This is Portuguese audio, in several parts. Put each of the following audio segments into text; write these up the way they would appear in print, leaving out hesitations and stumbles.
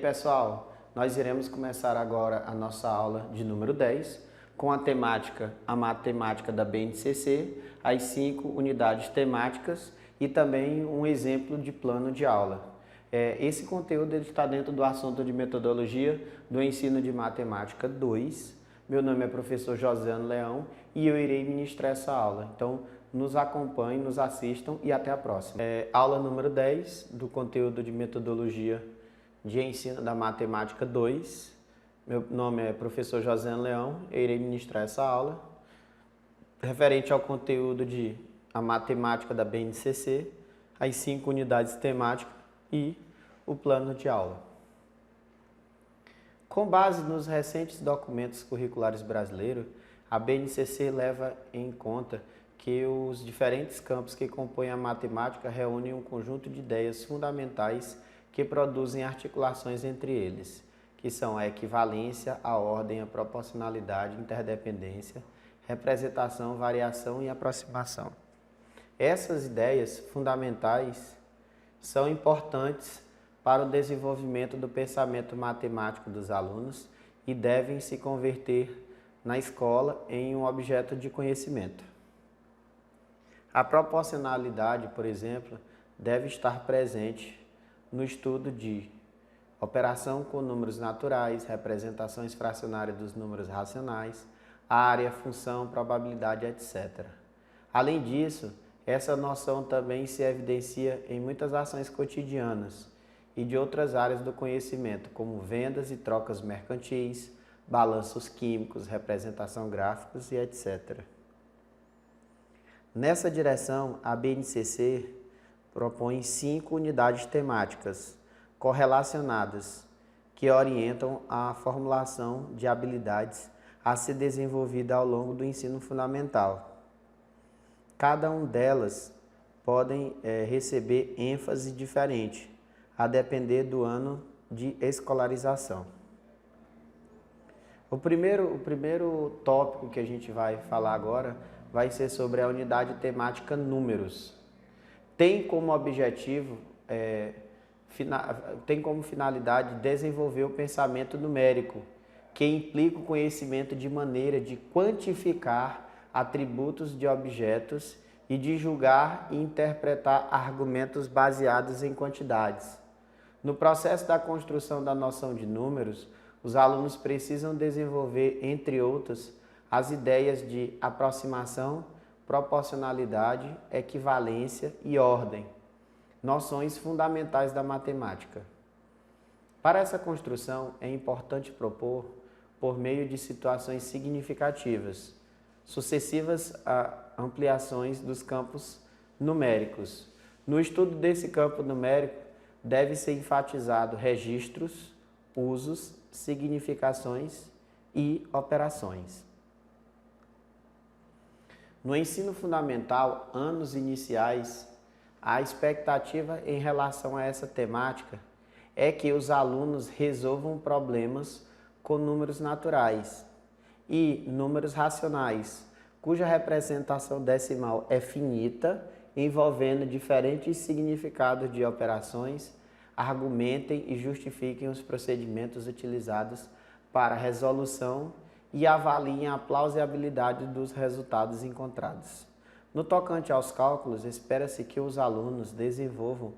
pessoal, nós iremos começar agora a nossa aula de número 10 com a matemática da BNCC, as 5 unidades temáticas e também um exemplo de plano de aula. Esse conteúdo está dentro do assunto de metodologia do ensino de matemática 2. Meu nome é professor Josiano Leão e eu irei ministrar essa aula. Então, nos acompanhem, nos assistam e até a próxima. Aula número 10 do conteúdo de metodologia de ensino da matemática 2. Meu nome é professor Josiano Leão, eu irei ministrar essa aula referente ao conteúdo de a matemática da BNCC, as 5 unidades temáticas e o plano de aula. Com base nos recentes documentos curriculares brasileiros, a BNCC leva em conta que os diferentes campos que compõem a matemática reúnem um conjunto de ideias fundamentais que produzem articulações entre eles, que são a equivalência, a ordem, a proporcionalidade, interdependência, representação, variação e aproximação. Essas ideias fundamentais são importantes para o desenvolvimento do pensamento matemático dos alunos e devem se converter na escola em um objeto de conhecimento. A proporcionalidade, por exemplo, deve estar presente no estudo de operação com números naturais, representações fracionárias dos números racionais, área, função, probabilidade, etc. Além disso, essa noção também se evidencia em muitas ações cotidianas e de outras áreas do conhecimento, como vendas e trocas mercantis, balanços químicos, representação gráficos e etc. Nessa direção, a BNCC propõe 5 unidades temáticas correlacionadas que orientam a formulação de habilidades a ser desenvolvida ao longo do ensino fundamental. Cada uma delas podem receber ênfase diferente, a depender do ano de escolarização. O primeiro tópico que a gente vai falar agora vai ser sobre a unidade temática números. Tem como objetivo, tem como finalidade desenvolver o pensamento numérico, que implica o conhecimento de maneira de quantificar atributos de objetos e de julgar e interpretar argumentos baseados em quantidades. No processo da construção da noção de números, os alunos precisam desenvolver, entre outras, as ideias de aproximação, proporcionalidade, equivalência e ordem, noções fundamentais da matemática. Para essa construção, é importante propor, por meio de situações significativas, sucessivas ampliações dos campos numéricos. No estudo desse campo numérico, deve ser enfatizado registros, usos, significações e operações. No ensino fundamental, anos iniciais, a expectativa em relação a essa temática é que os alunos resolvam problemas com números naturais e números racionais, cuja representação decimal é finita, envolvendo diferentes significados de operações, argumentem e justifiquem os procedimentos utilizados para a resolução e avaliem a plausibilidade dos resultados encontrados. No tocante aos cálculos, espera-se que os alunos desenvolvam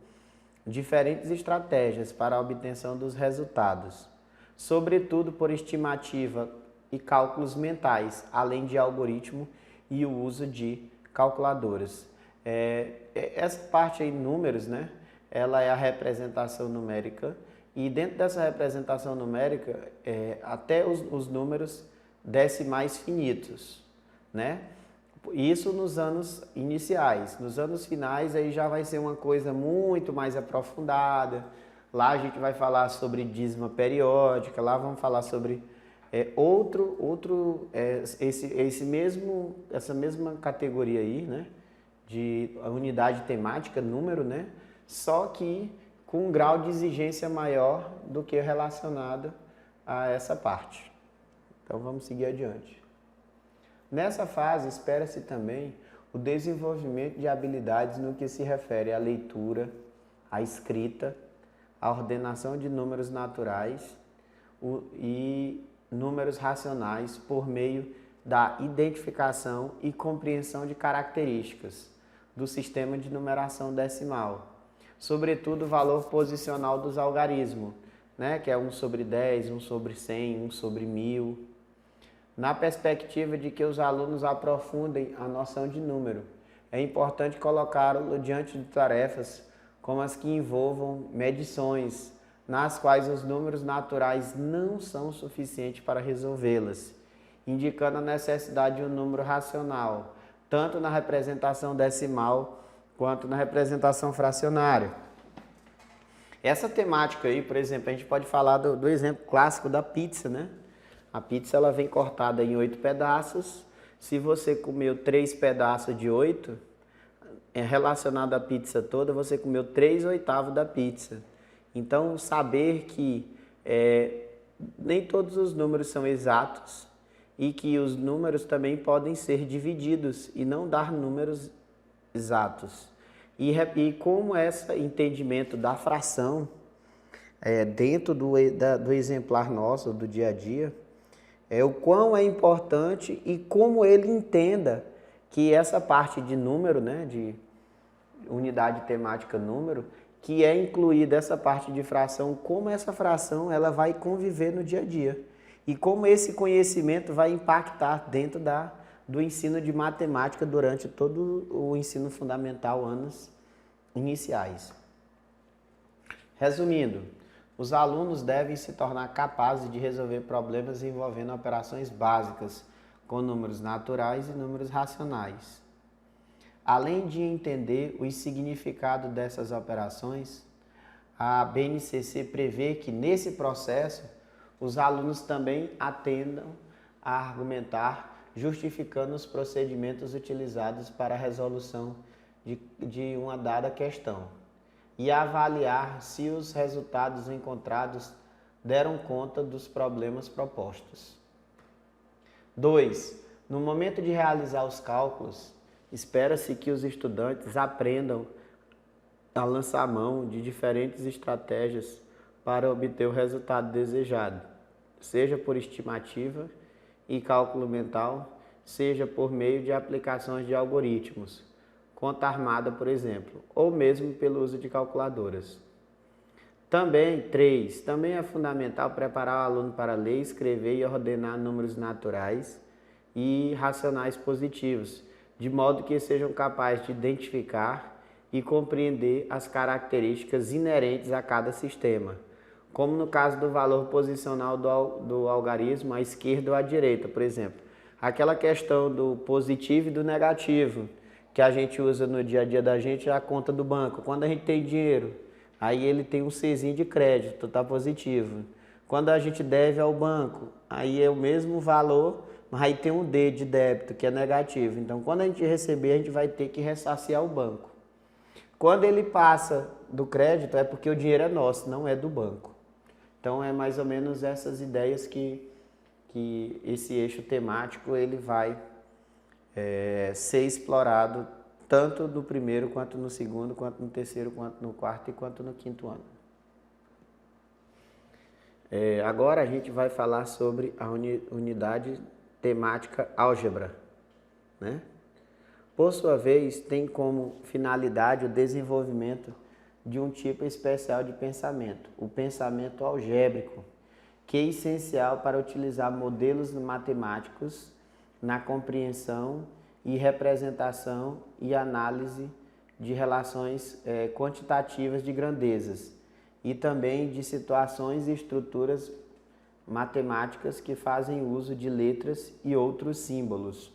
diferentes estratégias para a obtenção dos resultados, sobretudo por estimativa e cálculos mentais, além de algoritmo e o uso de calculadoras. Essa parte aí, números, né? Ela é a representação numérica e dentro dessa representação numérica, até os números decimais finitos, né? Isso nos anos iniciais. Nos anos finais aí já vai ser uma coisa muito mais aprofundada. Lá a gente vai falar sobre dízima periódica, lá vamos falar sobre essa mesma categoria aí, né? De unidade temática, número, né? Só que com um grau de exigência maior do que relacionado a essa parte. Então vamos seguir adiante. Nessa fase, espera-se também o desenvolvimento de habilidades no que se refere à leitura, à escrita, a ordenação de números naturais e números racionais por meio da identificação e compreensão de características do sistema de numeração decimal, sobretudo o valor posicional dos algarismos, né, que é 1 sobre 10, 1 sobre 100, 1 sobre 1000, na perspectiva de que os alunos aprofundem a noção de número. É importante colocá-lo diante de tarefas como as que envolvam medições, nas quais os números naturais não são suficientes para resolvê-las, indicando a necessidade de um número racional, tanto na representação decimal quanto na representação fracionária. Essa temática aí, por exemplo, a gente pode falar do exemplo clássico da pizza, né? A pizza ela vem cortada em 8 pedaços. Se você comeu 3 pedaços de 8, relacionado à pizza toda, você comeu 3/8 da pizza. Então, saber que nem todos os números são exatos e que os números também podem ser divididos e não dar números exatos. E como esse entendimento da fração dentro do exemplar nosso, do dia a dia, o quão é importante e como ele entenda que essa parte de número, né, de unidade temática número, que é incluída essa parte de fração, como essa fração ela vai conviver no dia a dia. E como esse conhecimento vai impactar dentro do ensino de matemática durante todo o ensino fundamental, anos iniciais. Resumindo, os alunos devem se tornar capazes de resolver problemas envolvendo operações básicas com números naturais e números racionais. Além de entender o significado dessas operações, a BNCC prevê que nesse processo os alunos também atendam a argumentar, justificando os procedimentos utilizados para a resolução de uma dada questão e avaliar se os resultados encontrados deram conta dos problemas propostos. 2. No momento de realizar os cálculos, espera-se que os estudantes aprendam a lançar mão de diferentes estratégias para obter o resultado desejado, seja por estimativa e cálculo mental, seja por meio de aplicações de algoritmos, conta armada, por exemplo, ou mesmo pelo uso de calculadoras. Também é fundamental preparar o aluno para ler, escrever e ordenar números naturais e racionais positivos, de modo que sejam capazes de identificar e compreender as características inerentes a cada sistema, como no caso do valor posicional do algarismo à esquerda ou à direita, por exemplo. Aquela questão do positivo e do negativo, que a gente usa no dia a dia da gente, é a conta do banco. Quando a gente tem dinheiro, aí ele tem um Czinho de crédito, está positivo. Quando a gente deve ao banco, aí é o mesmo valor, mas aí tem um D de débito, que é negativo. Então, quando a gente receber, a gente vai ter que ressarcir o banco. Quando ele passa do crédito, é porque o dinheiro é nosso, não é do banco. Então, é mais ou menos essas ideias que esse eixo temático ele vai ser explorado tanto no primeiro, quanto no segundo, quanto no terceiro, quanto no quarto e quanto no quinto ano. Agora a gente vai falar sobre a unidade temática álgebra, né? Por sua vez, tem como finalidade o desenvolvimento de um tipo especial de pensamento, o pensamento algébrico, que é essencial para utilizar modelos matemáticos na compreensão e representação e análise de relações quantitativas de grandezas e também de situações e estruturas matemáticas que fazem uso de letras e outros símbolos.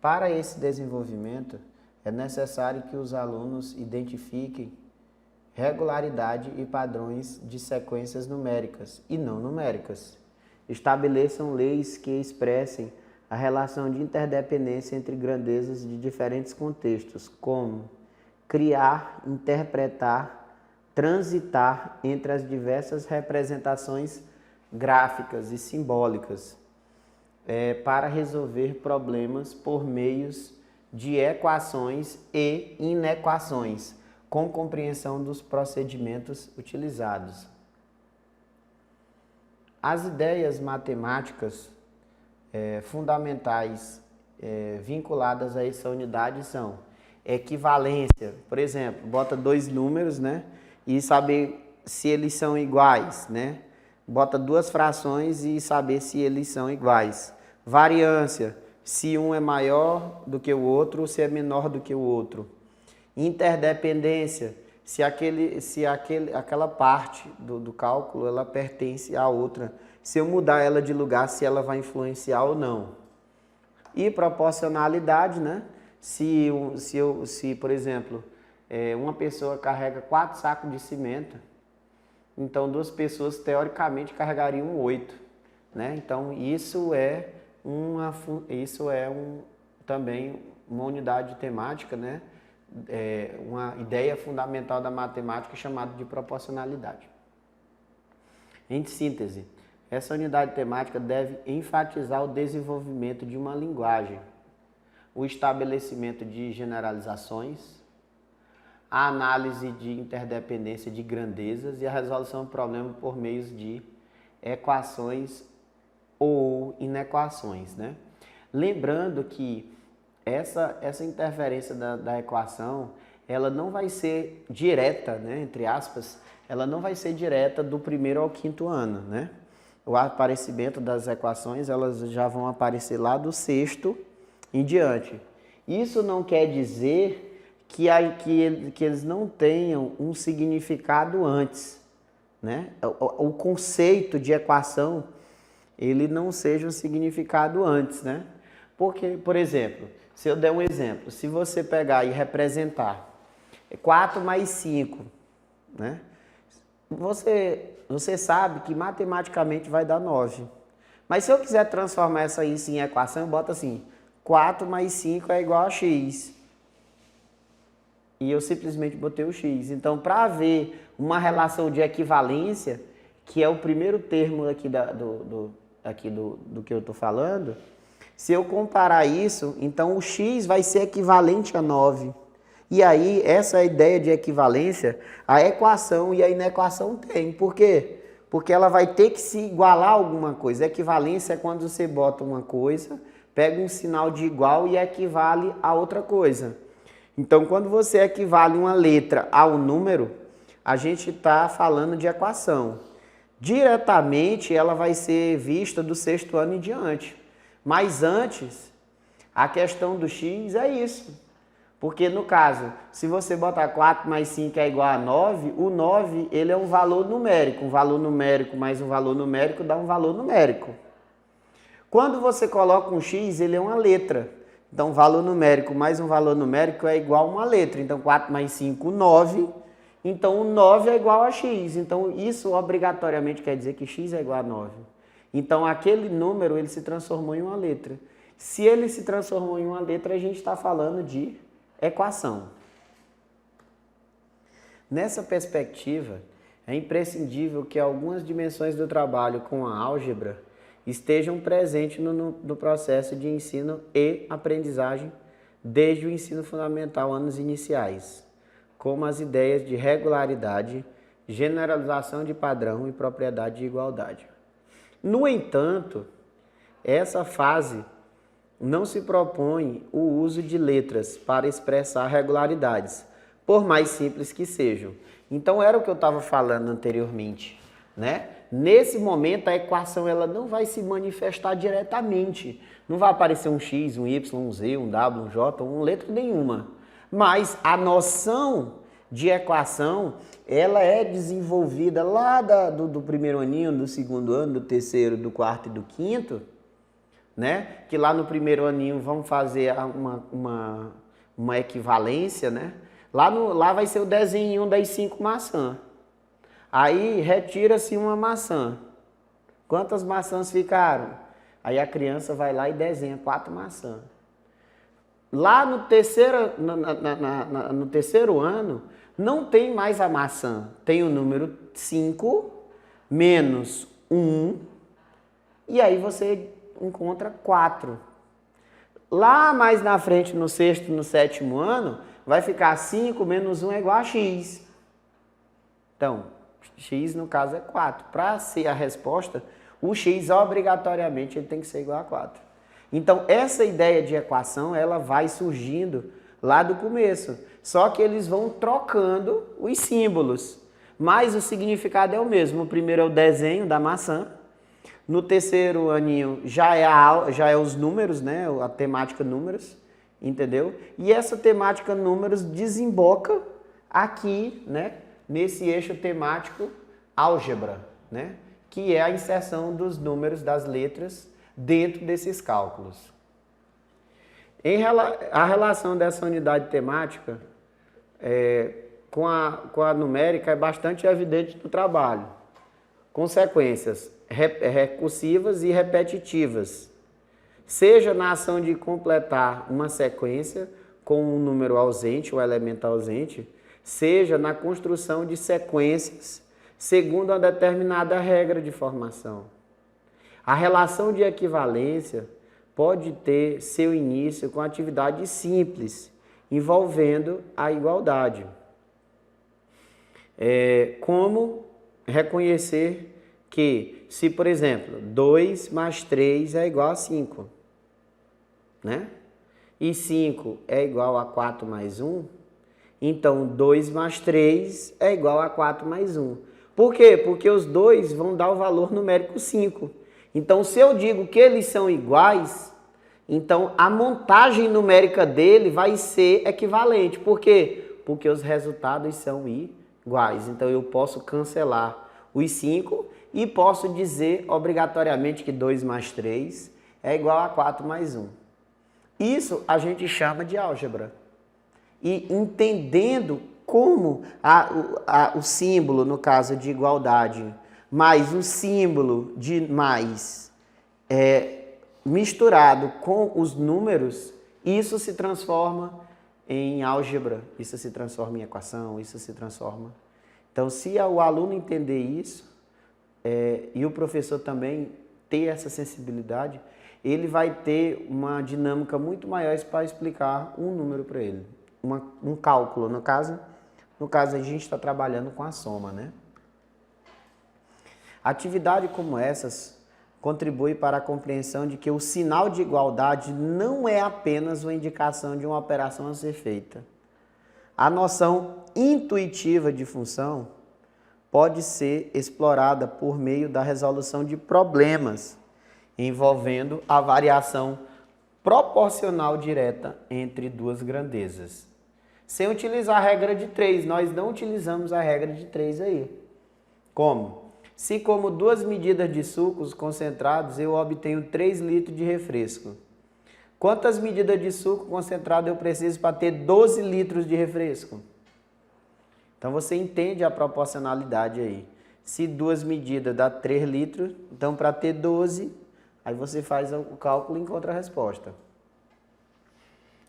Para esse desenvolvimento, é necessário que os alunos identifiquem regularidade e padrões de sequências numéricas e não numéricas. Estabeleçam leis que expressem a relação de interdependência entre grandezas de diferentes contextos, como criar, interpretar, transitar entre as diversas representações gráficas e simbólicas, para resolver problemas por meios de equações e inequações. com compreensão dos procedimentos utilizados. As ideias matemáticas fundamentais vinculadas a essa unidade são equivalência, por exemplo, bota dois números, né, e saber se eles são iguais, né? Bota duas frações e saber se eles são iguais. Variância, se um é maior do que o outro ou se é menor do que o outro. Interdependência, se aquela parte do cálculo ela pertence à outra. Se eu mudar ela de lugar, se ela vai influenciar ou não. E proporcionalidade, né? Se por exemplo, uma pessoa carrega 4 sacos de cimento, então 2 pessoas teoricamente carregariam 8, né? Então isso também uma unidade temática, né? Uma ideia fundamental da matemática chamada de proporcionalidade. Em síntese, essa unidade temática deve enfatizar o desenvolvimento de uma linguagem, o estabelecimento de generalizações, a análise de interdependência de grandezas e a resolução do problema por meio de equações ou inequações, né? Lembrando que essa interferência da equação, ela não vai ser direta, né, entre aspas, ela não vai ser direta do 1º ao 5º ano, né? O aparecimento das equações, elas já vão aparecer lá do 6º em diante. Isso não quer dizer que eles não tenham um significado antes, né? O conceito de equação, ele não seja um significado antes, né? Porque, por exemplo, se eu der um exemplo, se você pegar e representar 4 mais 5, né? Você sabe que matematicamente vai dar 9. Mas se eu quiser transformar isso em equação, eu boto assim, 4 mais 5 é igual a x. E eu simplesmente botei o x. Então, para haver uma relação de equivalência, que é o primeiro termo aqui do que eu estou falando, se eu comparar isso, então o x vai ser equivalente a 9. E aí, essa ideia de equivalência, a equação e a inequação tem. Por quê? Porque ela vai ter que se igualar a alguma coisa. Equivalência é quando você bota uma coisa, pega um sinal de igual e equivale a outra coisa. Então, quando você equivale uma letra ao número, a gente está falando de equação. Diretamente, ela vai ser vista do 6º ano em diante. Mas antes, a questão do x é isso. Porque, no caso, se você botar 4 mais 5 é igual a 9, o 9 ele é um valor numérico. Um valor numérico mais um valor numérico dá um valor numérico. Quando você coloca um x, ele é uma letra. Então, valor numérico mais um valor numérico é igual a uma letra. Então, 4 mais 5, 9. Então, o 9 é igual a x. Então, isso obrigatoriamente quer dizer que x é igual a 9. Então, aquele número ele se transformou em uma letra. Se ele se transformou em uma letra, a gente está falando de equação. Nessa perspectiva, é imprescindível que algumas dimensões do trabalho com a álgebra estejam presentes no processo de ensino e aprendizagem desde o ensino fundamental, anos iniciais, como as ideias de regularidade, generalização de padrão e propriedade de igualdade. No entanto, essa fase não se propõe o uso de letras para expressar regularidades, por mais simples que sejam. Então, era o que eu estava falando anteriormente, né? Nesse momento, a equação ela não vai se manifestar diretamente. Não vai aparecer um x, um y, um z, um w, um j, uma letra nenhuma. Mas a noção de equação, ela é desenvolvida lá do 1º aninho, do 2º ano, do 3º, do 4º e do 5º, né? Que lá no 1º aninho vamos fazer uma equivalência, né? Lá vai ser o desenho das 5 maçãs. Aí retira-se uma maçã. Quantas maçãs ficaram? Aí a criança vai lá e desenha 4 maçãs. Lá no terceiro ano, não tem mais a maçã. Tem o número 5 menos 1 e aí você encontra 4. Lá mais na frente, no 6º, no 7º ano, vai ficar 5 menos 1 é igual a x. Então, x no caso é 4. Para ser a resposta, o x obrigatoriamente ele tem que ser igual a 4. Então, essa ideia de equação, ela vai surgindo lá do começo. Só que eles vão trocando os símbolos. Mas o significado é o mesmo. O primeiro é o desenho da maçã. No terceiro aninho já é os números, né? A temática números, entendeu? E essa temática números desemboca aqui, né? Nesse eixo temático álgebra, né? Que é a inserção dos números, das letras, dentro desses cálculos. A relação dessa unidade temática com a numérica é bastante evidente no trabalho. Consequências recursivas e repetitivas, seja na ação de completar uma sequência com um número ausente, um elemento ausente, seja na construção de sequências segundo uma determinada regra de formação. A relação de equivalência pode ter seu início com atividade simples, envolvendo a igualdade. Como reconhecer que, se, por exemplo, 2 mais 3 é igual a 5, né? E 5 é igual a 4 mais 1, então 2 mais 3 é igual a 4 mais 1. Por quê? Porque os dois vão dar o valor numérico 5. Então, se eu digo que eles são iguais, então a montagem numérica dele vai ser equivalente. Por quê? Porque os resultados são iguais. Então, eu posso cancelar os 5 e posso dizer obrigatoriamente que 2 mais 3 é igual a 4 mais 1. Isso a gente chama de álgebra. E entendendo como o símbolo, no caso de igualdade, mais o símbolo de mais misturado com os números, isso se transforma em álgebra, isso se transforma em equação, isso se transforma. Então, se o aluno entender isso, e o professor também ter essa sensibilidade, ele vai ter uma dinâmica muito maior para explicar um número para ele. Um cálculo, no caso a gente está trabalhando com a soma, né? Atividade como essas contribui para a compreensão de que o sinal de igualdade não é apenas uma indicação de uma operação a ser feita. A noção intuitiva de função pode ser explorada por meio da resolução de problemas envolvendo a variação proporcional direta entre duas grandezas. Sem utilizar a regra de 3, nós não utilizamos a regra de 3 aí. Como? Se como 2 medidas de sucos concentrados eu obtenho 3 litros de refresco. Quantas medidas de suco concentrado eu preciso para ter 12 litros de refresco? Então você entende a proporcionalidade aí. Se 2 medidas dá 3 litros, então para ter 12, aí você faz o cálculo e encontra a resposta.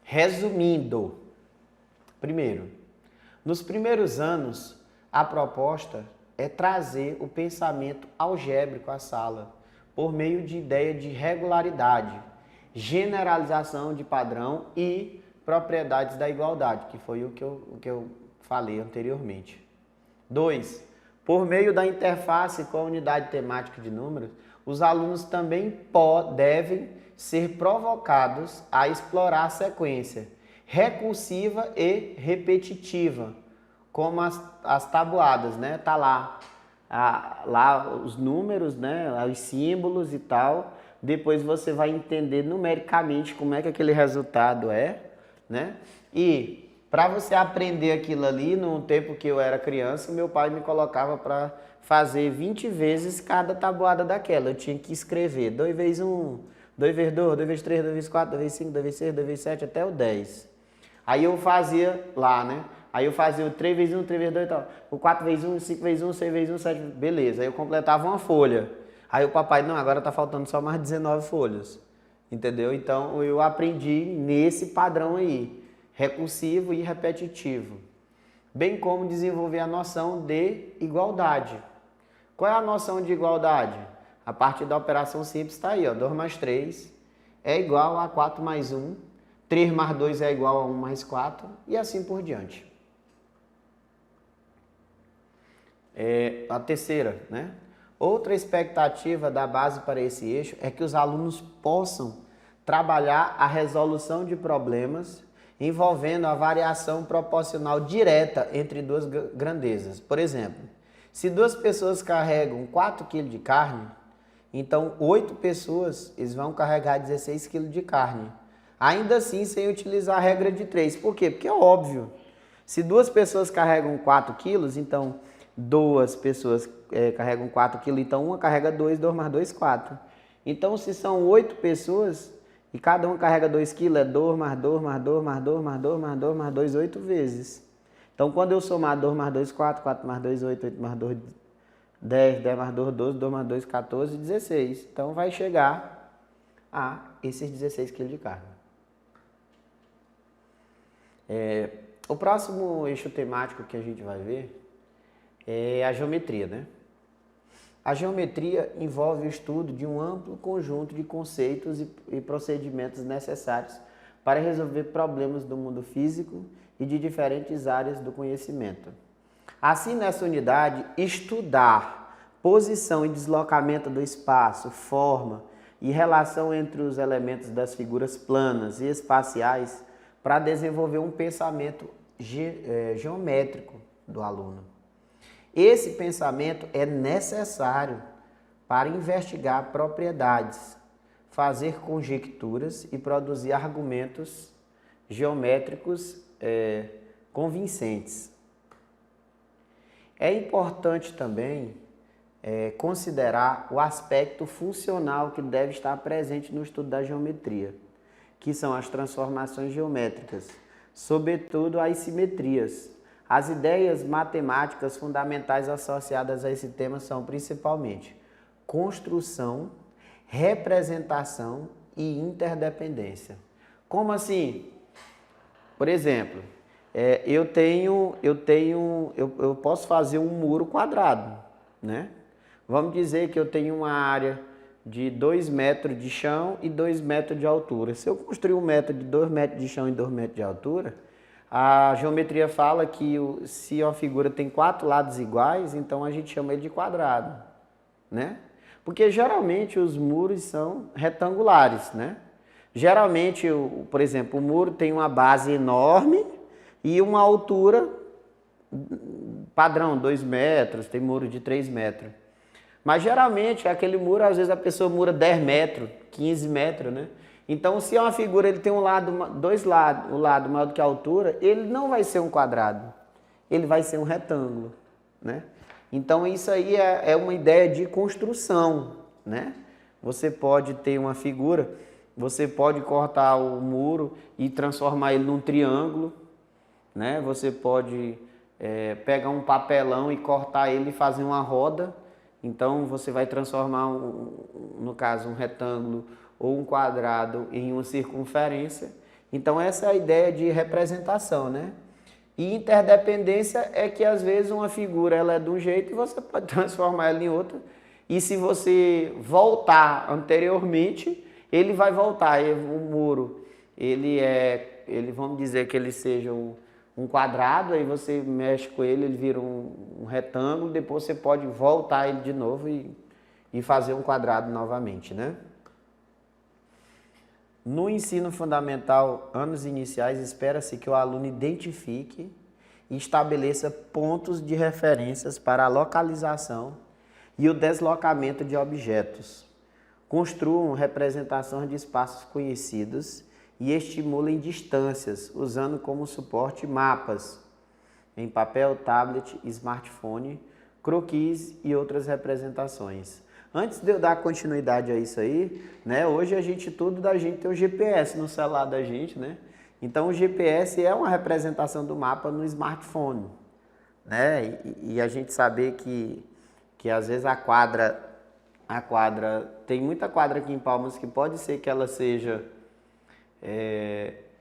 Resumindo, primeiro, nos primeiros anos, a proposta é trazer o pensamento algébrico à sala, por meio de ideia de regularidade, generalização de padrão e propriedades da igualdade, que foi o que eu falei anteriormente. 2. Por meio da interface com a unidade temática de números, os alunos também devem ser provocados a explorar a sequência recursiva e repetitiva, como as tabuadas, né? Tá lá os números, né? Os símbolos e tal. Depois você vai entender numericamente como é que aquele resultado é, né? E para você aprender aquilo ali, no tempo que eu era criança, meu pai me colocava para fazer 20 vezes cada tabuada daquela. Eu tinha que escrever 2 vezes 1, 2 vezes 2, 2 vezes 3, 2 vezes 4, 2 vezes 5, 2 vezes 6, 2 vezes 7, até o 10. Aí eu fazia lá, né? Aí eu fazia o 3 vezes 1, 3 vezes 2 e tal. O 4 vezes 1, 5 vezes 1, 6 vezes 1, 7, beleza. Aí eu completava uma folha. Aí o papai, não, agora tá faltando só mais 19 folhas. Entendeu? Então eu aprendi nesse padrão aí, recursivo e repetitivo. Bem como desenvolver a noção de igualdade. Qual é a noção de igualdade? A partir da operação simples está aí, ó, 2 mais 3 é igual a 4 mais 1, 3 mais 2 é igual a 1 mais 4 e assim por diante. A terceira, né? Outra expectativa da base para esse eixo é que os alunos possam trabalhar a resolução de problemas envolvendo a variação proporcional direta entre duas grandezas. Por exemplo, se 2 pessoas carregam 4 kg de carne, então 8 pessoas eles vão carregar 16 kg de carne. Ainda assim, sem utilizar a regra de 3. Por quê? Porque é óbvio. Se 2 pessoas carregam 4 quilos, então 2 pessoas carregam 4 quilos, então uma carrega 2, 2 mais 2, 4. Então, se são 8 pessoas e cada uma carrega 2 quilos, é 2 mais 2 mais 2 mais 2 mais 2 mais 2 mais 2, 8 vezes. Então, quando eu somar 2 mais 2, 4, 4 mais 2, 8, 8 mais 2, 10, 10 mais 2, 12, 2 mais 2, 14, 16. Então, vai chegar a esses 16 quilos de carne. O próximo eixo temático que a gente vai ver é a geometria, né? A geometria envolve o estudo de um amplo conjunto de conceitos e procedimentos necessários para resolver problemas do mundo físico e de diferentes áreas do conhecimento. Assim, nessa unidade, estudar posição e deslocamento do espaço, forma e relação entre os elementos das figuras planas e espaciais para desenvolver um pensamento geométrico do aluno. Esse pensamento é necessário para investigar propriedades, fazer conjecturas e produzir argumentos geométricos convincentes. É importante também considerar o aspecto funcional que deve estar presente no estudo da geometria, que são as transformações geométricas, sobretudo as simetrias. As ideias matemáticas fundamentais associadas a esse tema são principalmente construção, representação e interdependência. Como assim? Por exemplo, eu posso fazer um muro quadrado, né? Vamos dizer que eu tenho uma área de 2 metros de chão e 2 metros de altura. Se eu construir um metro de 2 metros de chão e 2 metros de altura, a geometria fala que se uma figura tem 4 lados iguais, então a gente chama ele de quadrado, né? Porque geralmente os muros são retangulares, né? Geralmente, por exemplo, o muro tem uma base enorme e uma altura padrão, 2 metros, tem muro de 3 metros. Mas geralmente aquele muro, às vezes a pessoa mura 10 metros, 15 metros, né? Então, se é uma figura, ele tem um lado maior do que a altura, ele não vai ser um quadrado, ele vai ser um retângulo, né? Então, isso aí é uma ideia de construção, né? Você pode ter uma figura, você pode cortar o muro e transformar ele num triângulo, né? Você pode pegar um papelão e cortar ele e fazer uma roda. Então, você vai transformar, no caso, um retângulo ou um quadrado em uma circunferência. Então, essa é a ideia de representação, né? E interdependência é que, às vezes, uma figura ela é de um jeito e você pode transformar ela em outra. E se você voltar anteriormente, ele vai voltar. O muro, vamos dizer que ele seja um quadrado, aí você mexe com ele, ele vira um retângulo, depois você pode voltar ele de novo e fazer um quadrado novamente, né? No ensino fundamental, anos iniciais, espera-se que o aluno identifique e estabeleça pontos de referências para a localização e o deslocamento de objetos. Construam representações de espaços conhecidos e estimulem distâncias, usando como suporte mapas em papel, tablet, smartphone, croquis e outras representações. Antes de eu dar continuidade a isso aí, né, hoje tudo da gente tem o GPS no celular da gente, né? Então o GPS é uma representação do mapa no smartphone, né? E a gente saber que às vezes a quadra, tem muita quadra aqui em Palmas que pode ser que ela seja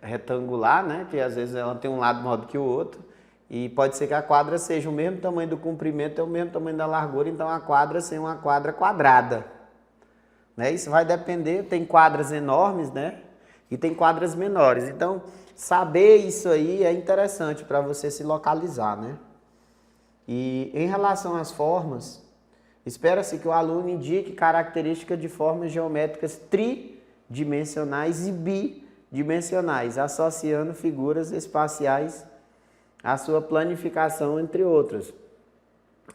retangular, né? Que às vezes ela tem um lado maior do que o outro. E pode ser que a quadra seja o mesmo tamanho do comprimento, é o mesmo tamanho da largura, então a quadra seja uma quadra quadrada, né? Isso vai depender, tem quadras enormes, né? e tem quadras menores. Então, saber isso aí é interessante para você se localizar, né? E em relação às formas, espera-se que o aluno indique características de formas geométricas tridimensionais e bidimensionais, associando figuras espaciais à sua planificação, entre outras,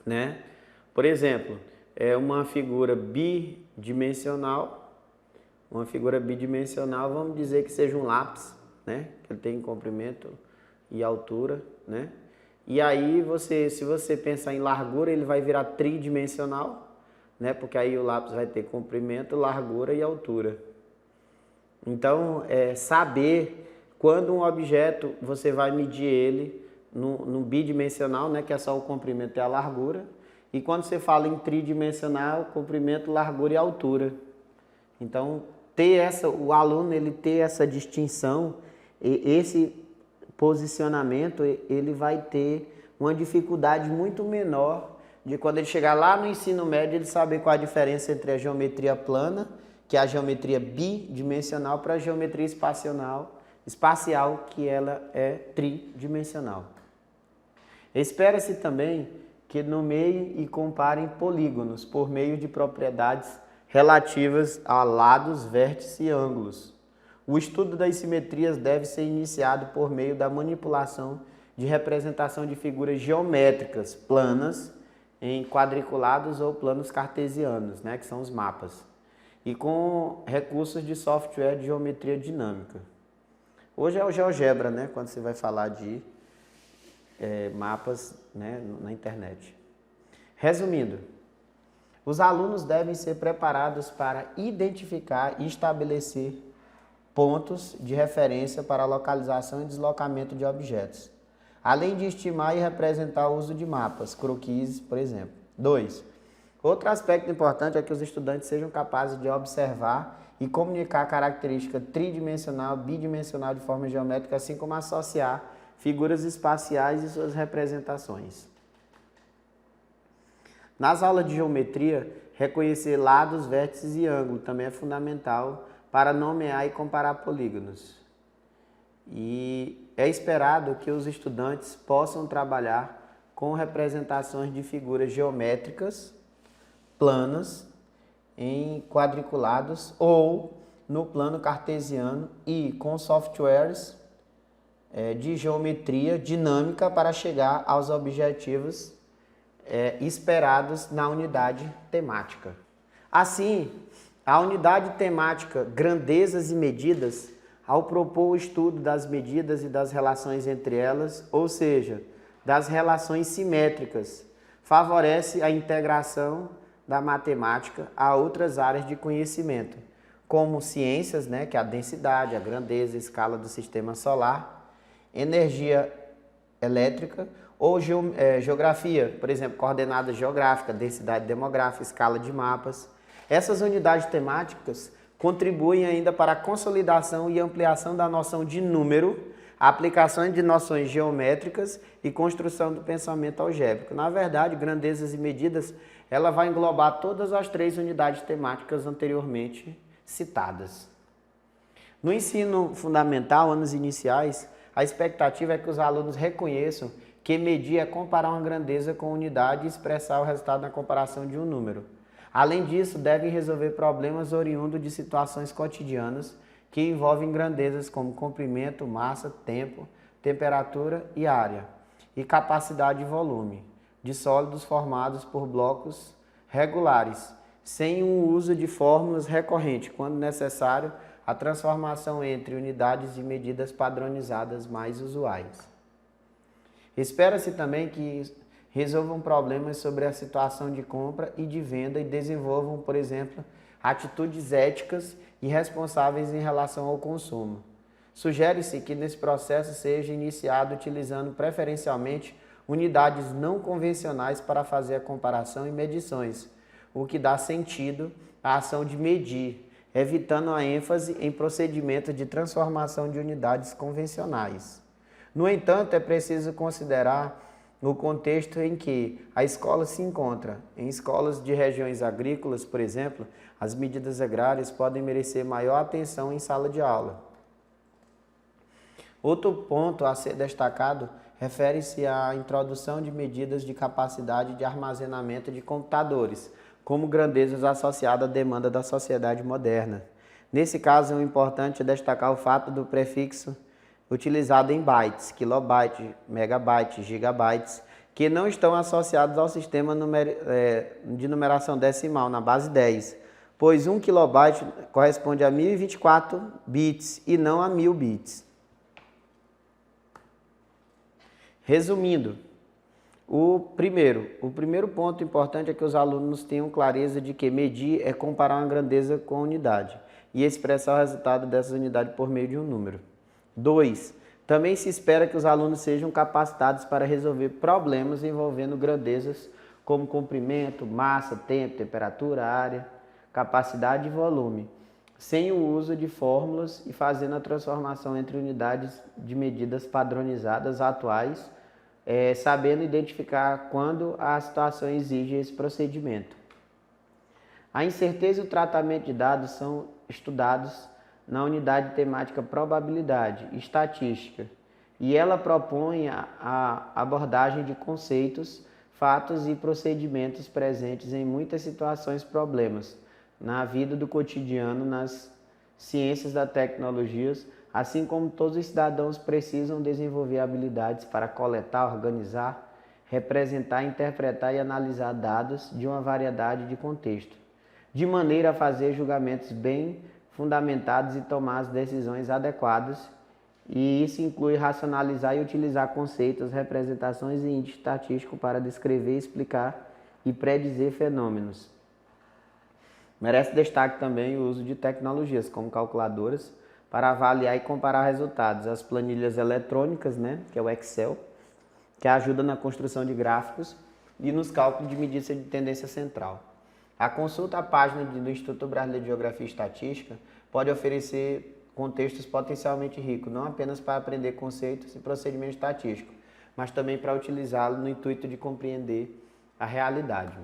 né? Por exemplo, uma figura bidimensional, vamos dizer que seja um lápis, né? Que ele tem comprimento e altura, né? E aí, se você pensar em largura, ele vai virar tridimensional, né? Porque aí o lápis vai ter comprimento, largura e altura. Então, saber quando um objeto, você vai medir ele no bidimensional, né? Que é só o comprimento e a largura. E quando você fala em tridimensional, comprimento, largura e altura. Então, o aluno ele ter essa distinção, esse posicionamento, ele vai ter uma dificuldade muito menor de quando ele chegar lá no ensino médio, ele saber qual a diferença entre a geometria plana, que é a geometria bidimensional, para a geometria espacial, que ela é tridimensional. Espera-se também que nomeiem e comparem polígonos por meio de propriedades relativas a lados, vértices e ângulos. O estudo das simetrias deve ser iniciado por meio da manipulação de representação de figuras geométricas planas em quadriculados ou planos cartesianos, né, que são os mapas, e com recursos de software de geometria dinâmica. Hoje é o GeoGebra, né, quando você vai falar de mapas, né, na internet. Resumindo, os alunos devem ser preparados para identificar e estabelecer pontos de referência para a localização e deslocamento de objetos, além de estimar e representar o uso de mapas, croquis, por exemplo. 2. Outro aspecto importante é que os estudantes sejam capazes de observar e comunicar característica tridimensional, bidimensional de forma geométrica, assim como associar figuras espaciais e suas representações. Nas aulas de geometria, reconhecer lados, vértices e ângulos também é fundamental para nomear e comparar polígonos. E é esperado que os estudantes possam trabalhar com representações de figuras geométricas planas em quadriculados ou no plano cartesiano e com softwares de geometria dinâmica para chegar aos objetivos esperados na unidade temática. Assim, a unidade temática grandezas e medidas, ao propor o estudo das medidas e das relações entre elas, ou seja, das relações simétricas, favorece a integração da matemática a outras áreas de conhecimento, como ciências, né, que é a densidade, a grandeza, a escala do sistema solar, energia elétrica ou geografia, por exemplo, coordenada geográfica, densidade demográfica, escala de mapas. Essas unidades temáticas contribuem ainda para a consolidação e ampliação da noção de número, aplicações de noções geométricas e construção do pensamento algébrico. Na verdade, grandezas e medidas, ela vai englobar todas as 3 unidades temáticas anteriormente citadas. No ensino fundamental, anos iniciais, a expectativa é que os alunos reconheçam que medir é comparar uma grandeza com unidade e expressar o resultado na comparação de um número. Além disso, devem resolver problemas oriundos de situações cotidianas que envolvem grandezas como comprimento, massa, tempo, temperatura e área, e capacidade e volume, de sólidos formados por blocos regulares, sem o uso de fórmulas recorrentes, quando necessário, a transformação entre unidades e medidas padronizadas mais usuais. Espera-se também que resolvam problemas sobre a situação de compra e de venda e desenvolvam, por exemplo, atitudes éticas e responsáveis em relação ao consumo. Sugere-se que nesse processo seja iniciado utilizando preferencialmente unidades não convencionais para fazer a comparação e medições, o que dá sentido à ação de medir, evitando a ênfase em procedimentos de transformação de unidades convencionais. No entanto, é preciso considerar o contexto em que a escola se encontra. Em escolas de regiões agrícolas, por exemplo, as medidas agrárias podem merecer maior atenção em sala de aula. Outro ponto a ser destacado refere-se à introdução de medidas de capacidade de armazenamento de computadores, como grandezas associadas à demanda da sociedade moderna. Nesse caso, é importante destacar o fato do prefixo utilizado em bytes, kilobyte, megabyte, gigabytes, que não estão associados ao sistema de numeração decimal, na base 10, pois 1 kilobyte corresponde a 1024 bits e não a 1000 bits. Resumindo, o primeiro ponto importante é que os alunos tenham clareza de que medir é comparar uma grandeza com a unidade e expressar o resultado dessas unidades por meio de um número. 2. Também se espera que os alunos sejam capacitados para resolver problemas envolvendo grandezas como comprimento, massa, tempo, temperatura, área, capacidade e volume, sem o uso de fórmulas e fazendo a transformação entre unidades de medidas padronizadas atuais, sabendo identificar quando a situação exige esse procedimento. A incerteza e o tratamento de dados são estudados na unidade temática probabilidade e estatística, e ela propõe a abordagem de conceitos, fatos e procedimentos presentes em muitas situações problemas na vida do cotidiano, nas ciências da tecnologia, assim como todos os cidadãos precisam desenvolver habilidades para coletar, organizar, representar, interpretar e analisar dados de uma variedade de contextos, de maneira a fazer julgamentos bem fundamentados e tomar as decisões adequadas, e isso inclui racionalizar e utilizar conceitos, representações e índices estatísticos para descrever, explicar e predizer fenômenos. Merece destaque também o uso de tecnologias como calculadoras para avaliar e comparar resultados, as planilhas eletrônicas, que é o Excel, que ajuda na construção de gráficos e nos cálculos de medida de tendência central. A consulta à página do Instituto Brasileiro de Geografia e Estatística pode oferecer contextos potencialmente ricos, não apenas para aprender conceitos e procedimentos estatísticos, mas também para utilizá-lo no intuito de compreender a realidade.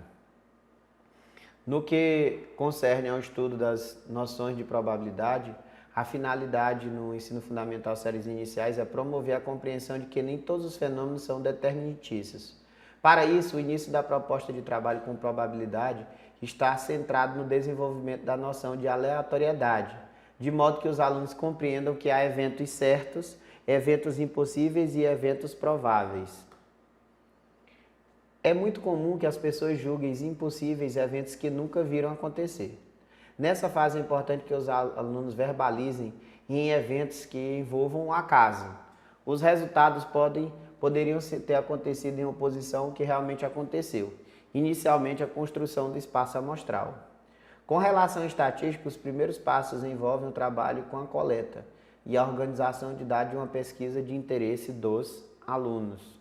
No que concerne ao estudo das noções de probabilidade, a finalidade no ensino fundamental séries iniciais é promover a compreensão de que nem todos os fenômenos são deterministas. Para isso, o início da proposta de trabalho com probabilidade está centrado no desenvolvimento da noção de aleatoriedade, de modo que os alunos compreendam que há eventos certos, eventos impossíveis e eventos prováveis. É muito comum que as pessoas julguem impossíveis eventos que nunca viram acontecer. Nessa fase é importante que os alunos verbalizem em eventos que envolvam o acaso. Os resultados poderiam ter acontecido em oposição ao que realmente aconteceu. Inicialmente, a construção do espaço amostral. Com relação à estatística, os primeiros passos envolvem o trabalho com a coleta e a organização de dados de uma pesquisa de interesse dos alunos.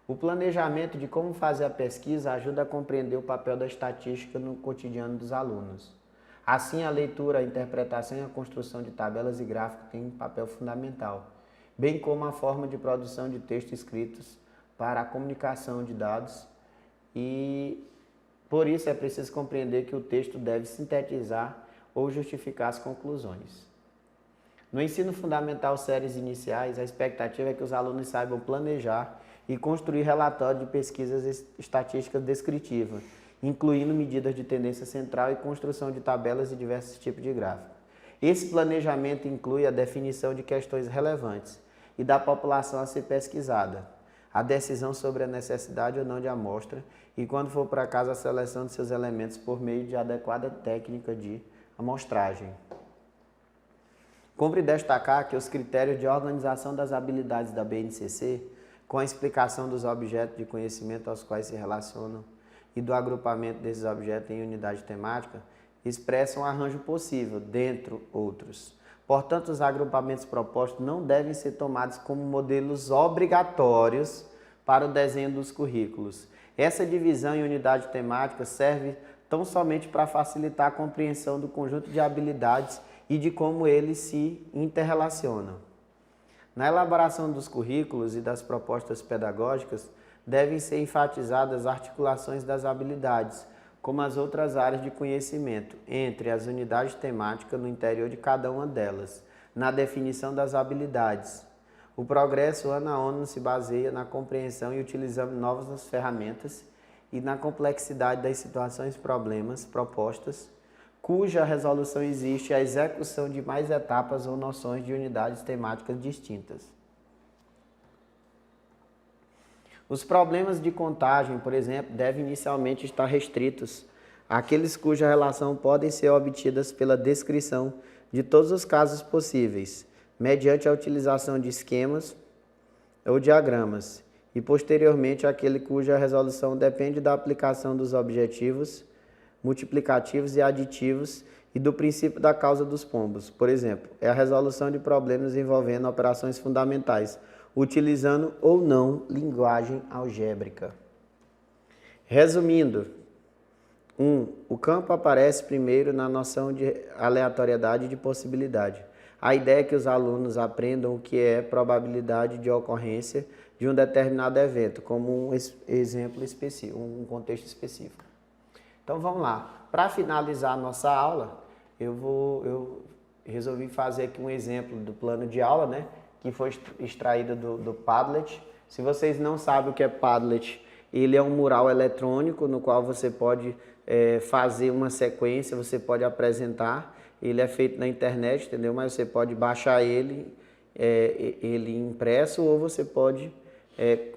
O planejamento de como fazer a pesquisa ajuda a compreender o papel da estatística no cotidiano dos alunos. Assim, a leitura, a interpretação e a construção de tabelas e gráficos têm um papel fundamental, bem como a forma de produção de textos escritos para a comunicação de dados, e por isso é preciso compreender que o texto deve sintetizar ou justificar as conclusões. No ensino fundamental séries iniciais, a expectativa é que os alunos saibam planejar e construir relatórios de pesquisas estatísticas descritivas, incluindo medidas de tendência central e construção de tabelas e diversos tipos de gráficos. Esse planejamento inclui a definição de questões relevantes e da população a ser pesquisada, a decisão sobre a necessidade ou não de amostra e, quando for para casa, a seleção de seus elementos por meio de adequada técnica de amostragem. Cumpre destacar que os critérios de organização das habilidades da BNCC, com a explicação dos objetos de conhecimento aos quais se relacionam e do agrupamento desses objetos em unidade temática, expressam um arranjo possível, dentre outros. Portanto, os agrupamentos propostos não devem ser tomados como modelos obrigatórios para o desenho dos currículos. Essa divisão em unidade temática serve tão somente para facilitar a compreensão do conjunto de habilidades e de como eles se interrelacionam. Na elaboração dos currículos e das propostas pedagógicas, devem ser enfatizadas as articulações das habilidades, como as outras áreas de conhecimento, entre as unidades temáticas no interior de cada uma delas, na definição das habilidades. O progresso ano a ano se baseia na compreensão e utilizando novas ferramentas e na complexidade das situações e problemas propostas, cuja resolução existe a execução de mais etapas ou noções de unidades temáticas distintas. Os problemas de contagem, por exemplo, devem inicialmente estar restritos àqueles cuja relação podem ser obtidas pela descrição de todos os casos possíveis, mediante a utilização de esquemas ou diagramas, e posteriormente aquele cuja resolução depende da aplicação dos objetivos, multiplicativos e aditivos e do princípio da causa dos pombos. Por exemplo, é a resolução de problemas envolvendo operações fundamentais, utilizando ou não linguagem algébrica. Resumindo, 1. O campo aparece primeiro na noção de aleatoriedade e de possibilidade. A ideia é que os alunos aprendam o que é probabilidade de ocorrência de um determinado evento, como um exemplo específico, um contexto específico. Então vamos lá. Para finalizar a nossa aula, eu resolvi fazer aqui um exemplo do plano de aula, né, que foi extraído do Padlet. Se vocês não sabem o que é Padlet, ele é um mural eletrônico no qual você pode fazer uma sequência, você pode apresentar. Ele é feito na internet, entendeu? Mas você pode baixar ele impresso, ou você pode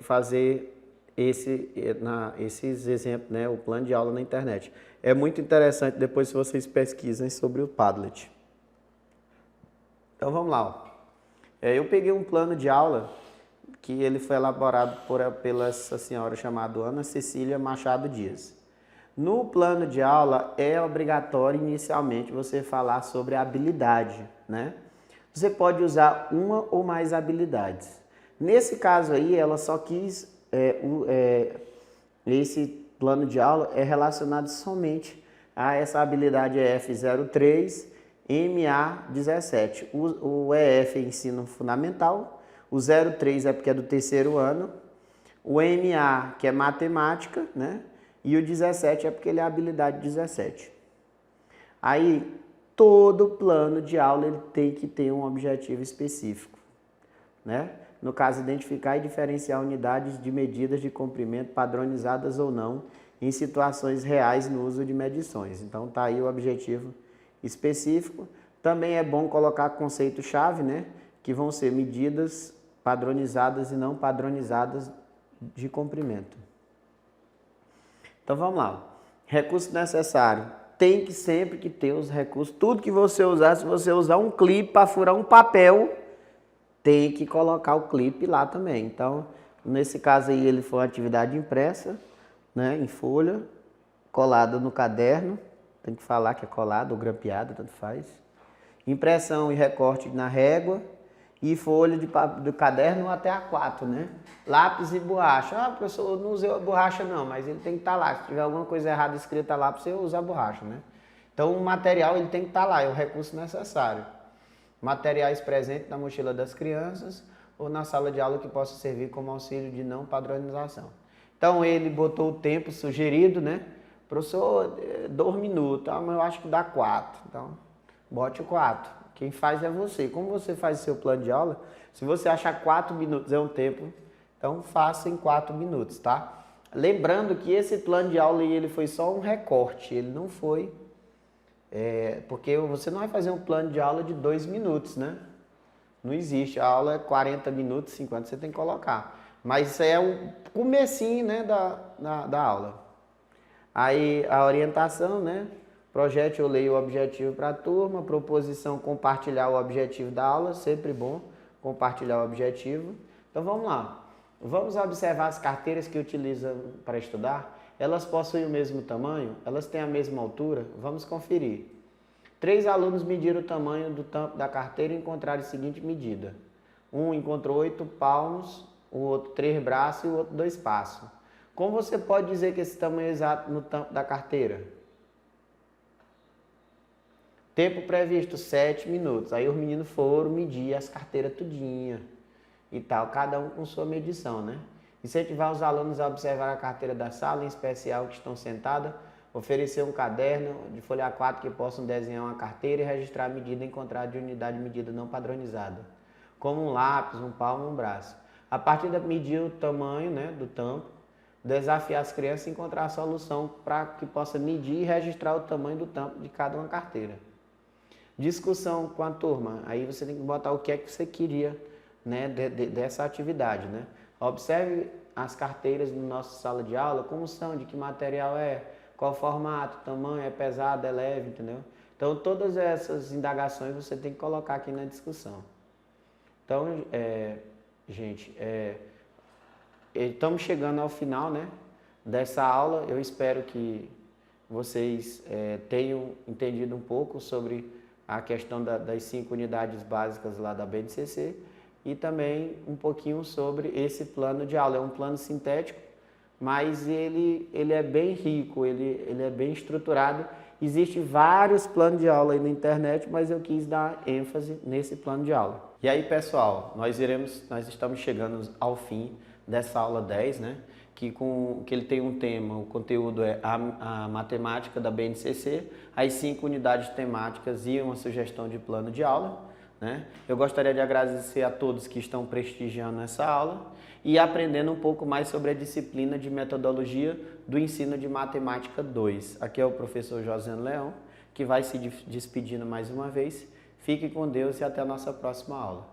fazer esses exemplos, né? O plano de aula na internet. É muito interessante depois se vocês pesquisem sobre o Padlet. Então vamos lá. Ó. Eu peguei um plano de aula que ele foi elaborado pela essa senhora chamada Ana Cecília Machado Dias. No plano de aula é obrigatório inicialmente você falar sobre a habilidade, né? Você pode usar uma ou mais habilidades. Nesse caso aí, ela só quis, esse plano de aula é relacionado somente a essa habilidade EF03, MA17. O EF é ensino fundamental, o 03 é porque é do terceiro ano, o MA que é matemática, né? E o 17 é porque ele é habilidade 17. Aí, todo plano de aula ele tem que ter um objetivo específico, né? No caso, identificar e diferenciar unidades de medidas de comprimento padronizadas ou não em situações reais no uso de medições. Então, tá aí o objetivo específico. Também é bom colocar conceito-chave, né? Que vão ser medidas padronizadas e não padronizadas de comprimento. Então vamos lá. Recurso necessário. Tem que sempre que ter os recursos. Tudo que você usar, se você usar um clipe para furar um papel, tem que colocar o clipe lá também. Então, nesse caso aí, ele foi uma atividade impressa, né, em folha, colada no caderno. Tem que falar que é colado ou grampeado, tanto faz. Impressão e recorte na régua. E folha do caderno até A4, né? Lápis e borracha. Ah, professor, eu não usei a borracha não, mas ele tem que estar lá. Se tiver alguma coisa errada escrita lá, você usa a borracha, né? Então, o material ele tem que estar lá, é o recurso necessário. Materiais presentes na mochila das crianças ou na sala de aula que possa servir como auxílio de não padronização. Então, ele botou o tempo sugerido, né? Professor, 2 minutos, mas eu acho que dá 4. Então, bote o 4. Quem faz é você. Como você faz o seu plano de aula, se você achar 4 minutos é um tempo, então faça em 4 minutos, tá? Lembrando que esse plano de aula ele foi só um recorte, ele não foi... porque você não vai fazer um plano de aula de 2 minutos, né? Não existe. A aula é 40 minutos, 50, você tem que colocar. Mas isso é o comecinho, né, da aula. Aí a orientação, né? Projete ou leia o objetivo para a turma, proposição, compartilhar o objetivo da aula, sempre bom compartilhar o objetivo. Então vamos lá, vamos observar as carteiras que utilizam para estudar. Elas possuem o mesmo tamanho? Elas têm a mesma altura? Vamos conferir. 3 alunos mediram o tamanho do tampo da carteira e encontraram a seguinte medida. Um encontrou 8 palmos, o outro 3 braços e o outro 2 passos. Como você pode dizer que esse tamanho é exato no tampo da carteira? Tempo previsto, 7 minutos. Aí os meninos foram medir as carteiras tudinha e tal, cada um com sua medição, né? Incentivar os alunos a observar a carteira da sala, em especial que estão sentados Oferecer um caderno de folha A4 que possam desenhar uma carteira e registrar a medida encontrada de unidade de medida não padronizada, como um lápis, um palmo, um braço. A partir de medir o tamanho, né, do tampo, desafiar as crianças a encontrar a solução para que possa medir e registrar o tamanho do tampo de cada uma carteira. Discussão com a turma, aí você tem que botar o que é que você queria, né, dessa atividade, né? Observe as carteiras na nossa sala de aula, como são, de que material é, qual formato, tamanho, é pesado, é leve, entendeu? Então, todas essas indagações você tem que colocar aqui na discussão. Então, gente, estamos chegando ao final, né, dessa aula. Eu espero que vocês tenham entendido um pouco sobre a questão das 5 unidades básicas lá da BNCC e também um pouquinho sobre esse plano de aula. É um plano sintético, mas ele é bem rico, ele é bem estruturado. Existem vários planos de aula aí na internet, mas eu quis dar ênfase nesse plano de aula. E aí, pessoal, nós estamos chegando ao fim dessa aula 10, né? Que ele tem um tema, o conteúdo é a matemática da BNCC, as 5 unidades temáticas e uma sugestão de plano de aula, né? Eu gostaria de agradecer a todos que estão prestigiando essa aula e aprendendo um pouco mais sobre a disciplina de metodologia do ensino de matemática 2. Aqui é o professor Josiano Leão, que vai se despedindo mais uma vez. Fique com Deus e até a nossa próxima aula.